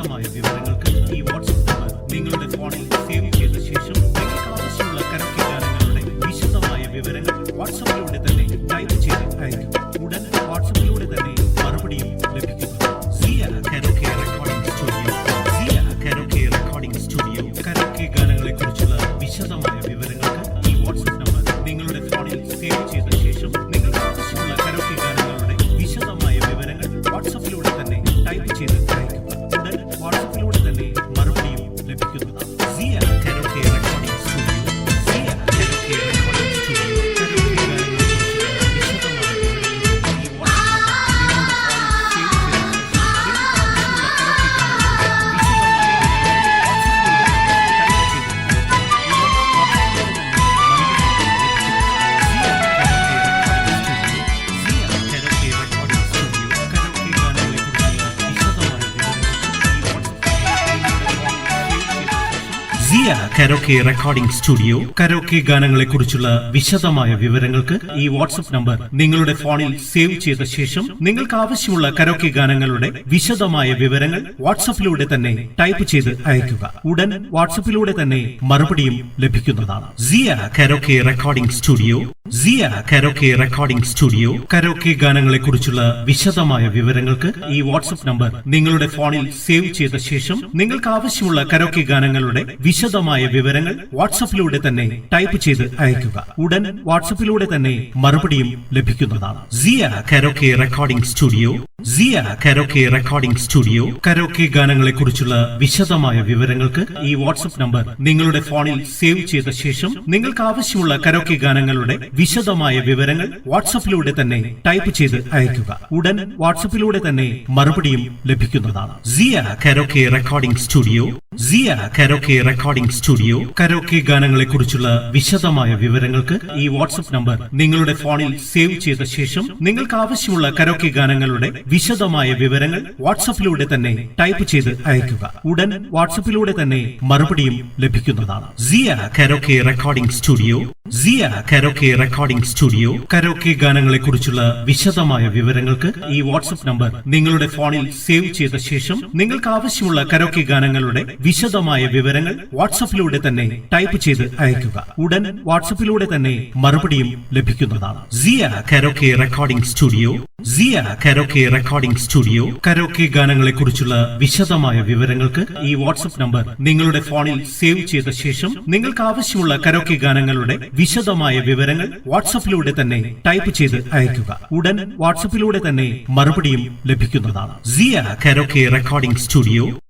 വിശദമായ വിവരങ്ങൾക്ക് ഈ വാട്സ്ആപ്പ് നമ്പർ നിങ്ങളുടെ ഫോണിൽ സേവ് ചെയ്ത ശേഷം നിങ്ങൾക്ക് ആവശ്യമുള്ള കരോക്കെ ഗാനങ്ങളുടെ വിശദമായ വിവരങ്ങൾ വാട്സ്ആപ്പിലൂടെ തന്നെ ടൈപ്പ് ചെയ്ത് അയക്കും. ഉടൻ വാട്സ്ആപ്പിലൂടെ തന്നെ മറുപടിയും ലഭിക്കുന്നു. സിയ കരോക്കെ റെക്കോർഡിംഗ് സ്റ്റുഡിയോ. സിയ കരോക്കെ റെക്കോർഡിംഗ് സ്റ്റുഡിയോ. കരോക്കെ ഗാനങ്ങളെ കുറിച്ചുള്ള വിശദമായ വിവരങ്ങൾക്ക് ഈ വാട്സ്ആപ്പ് നമ്പർ നിങ്ങളുടെ ഫോണിൽ സേവ് ചെയ്ത ശേഷം നിങ്ങൾക്ക് ആവശ്യമുള്ള കരോക്കെ ഗാനങ്ങളുടെ വിശദമായ വിവരങ്ങൾ വാട്സ്ആപ്പിലൂടെ തന്നെ ടൈപ്പ് ചെയ്ത് അയക്കും. ഉടൻ വാട്സ്ആപ്പിലൂടെ തന്നെ മറുപടിയും ലഭിക്കുന്നതാണ്. സിയ കരോക്കെ റെക്കോർഡിംഗ് സ്റ്റുഡിയോ. സിയ കരോക്കെ റെക്കോർഡിംഗ് സ്റ്റുഡിയോ. കരോക്കെ ഗാനങ്ങളെ കുറിച്ചുള്ള വിശദമായ വിവരങ്ങൾക്ക് ഈ വാട്സ്ആപ്പ് സിയ കരോക്കെ റെക്കോർഡിംഗ് സ്റ്റുഡിയോ. കരോക്കെ ഗാനങ്ങളെ കുറിച്ചുള്ള വിശദമായ വിവരങ്ങൾക്ക് ഈ വാട്സ്ആപ്പ് നമ്പർ നിങ്ങളുടെ ഫോണിൽ സേവ് ചെയ്ത ശേഷം നിങ്ങൾക്ക് ആവശ്യമുള്ള കരോക്കെ ഗാനങ്ങളുടെ വിശദമായ വിവരങ്ങൾ വാട്സ്ആപ്പിലൂടെ തന്നെ ടൈപ്പ് ചെയ്ത് അയക്കുക. ഉടൻ വാട്സ്ആപ്പിലൂടെ തന്നെ മറുപടിയും ലഭിക്കുന്നതാണ്. സിയ കരോക്കെ റെക്കോർഡിംഗ് സ്റ്റുഡിയോ. സിയ കരോക്കെ റെക്കോർഡിംഗ് സ്റ്റുഡിയോ. കരോക്കെ ഗാനങ്ങളെ കുറിച്ചുള്ള വിശദമായ വിവരങ്ങൾക്ക് ഈ വാട്സ്ആപ്പ് നമ്പർ നിങ്ങളുടെ ഫോണിൽ സേവ് ചെയ്ത ശേഷം നിങ്ങൾക്ക് ആവശ്യമുള്ള കരോക്കെ ഗാനങ്ങളുടെ വിശദമായ വിവരങ്ങൾ വാട്സ്ആപ്പിലൂടെ തന്നെ ടൈപ്പ് ചെയ്ത് അയക്കുക. ഉടൻ വാട്സ്ആപ്പിലൂടെ തന്നെ മറുപടിയും ലഭിക്കുന്നതാണ്. സിയ കരോക്കെ റെക്കോർഡിംഗ് സ്റ്റുഡിയോ. സിയ കരോക്കെ റെക്കോർഡിംഗ് സ്റ്റുഡിയോ. കരോക്കെ ഗാനങ്ങളെ കുറിച്ചുള്ള വിശദമായ വിവരങ്ങൾക്ക് ഈ വാട്സ്ആപ്പ് നമ്പർ നിങ്ങളുടെ ഫോണിൽ സേവ് ചെയ്ത ശേഷം നിങ്ങൾക്ക് ആവശ്യമുള്ള കരോക്കെ ഗാനങ്ങളുടെ വിശദമായ വിവരങ്ങൾ വാട്സ്ആപ്പിലൂടെ തന്നെ ടൈപ്പ് ചെയ്ത് അയക്കുക. ഉടൻ വാട്സ്ആപ്പിലൂടെ തന്നെ മറുപടിയും ലഭിക്കുന്നതാണ്. സിയ കരോക്കെ റെക്കോർഡിംഗ് സ്റ്റുഡിയോ. സിയ കരോക്കെ റെക്കോർഡിംഗ് സ്റ്റുഡിയോ. കരോക്കെ ഗാനങ്ങളെ കുറിച്ചുള്ള വിശദമായ വിവരങ്ങൾക്ക് ഈ വാട്സ്ആപ്പ് നമ്പർ നിങ്ങളുടെ ഫോണിൽ സേവ് ചെയ്ത ശേഷം നിങ്ങൾക്ക് ആവശ്യമുള്ള കരോക്കെ ഗാനങ്ങളുടെ വിശദമായ വിവരങ്ങൾ വാട്സ്ആപ്പിലൂടെ തന്നെ ടൈപ്പ് ചെയ്ത് അയക്കുക. ഉടൻ വാട്സ്ആപ്പിലൂടെ തന്നെ മറുപടിയും ലഭിക്കുന്നതാണ്. സിയ കരോക്കെ റെക്കോർഡിംഗ് സ്റ്റുഡിയോ. സിയ കരോക്കെ റെക്കോർഡിംഗ് സ്റ്റുഡിയോ. കരോക്കെ ഗാനങ്ങളെ കുറിച്ചുള്ള വിശദമായ വിവരങ്ങൾക്ക് ഈ വാട്സ്ആപ്പ് നമ്പർ നിങ്ങളുടെ ഫോണിൽ സേവ് ചെയ്ത ശേഷം നിങ്ങൾക്ക് ആവശ്യമുള്ള കരോക്കെ ഗാനങ്ങളുടെ വിശദമായ വിവരങ്ങൾ വാട്സ്ആപ്പിലൂടെ തന്നെ ടൈപ്പ് ചെയ്ത് അയക്കുക. ഉടൻ വാട്സ്ആപ്പിലൂടെ തന്നെ മറുപടിയും ലഭിക്കുന്നതാണ്. സിയ കരോക്കെ റെക്കോർഡിംഗ് സ്റ്റുഡിയോ. സിയ കരോക്കെ റെക്കോർഡിംഗ് സ്റ്റുഡിയോ. കരോക്കെ ഗാനങ്ങളെ കുറിച്ചുള്ള വിശദമായ വിവരങ്ങൾക്ക് ഈ വാട്സ്ആപ്പ് നമ്പർ നിങ്ങളുടെ ഫോണിൽ സേവ് ചെയ്ത ശേഷം നിങ്ങൾക്ക് ആവശ്യമുള്ള കരോക്കെ ഗാനങ്ങളുടെ വിശദമായ വിവരങ്ങൾ വാട്സ്ആപ്പിലൂടെ തന്നെ ടൈപ്പ് ചെയ്ത് അയക്കുക. ഉടൻ വാട്സ്ആപ്പിലൂടെ തന്നെ മറുപടിയും ലഭിക്കുന്നതാണ്. സിയ കരോക്കെ റെക്കോർഡിംഗ് സ്റ്റുഡിയോ.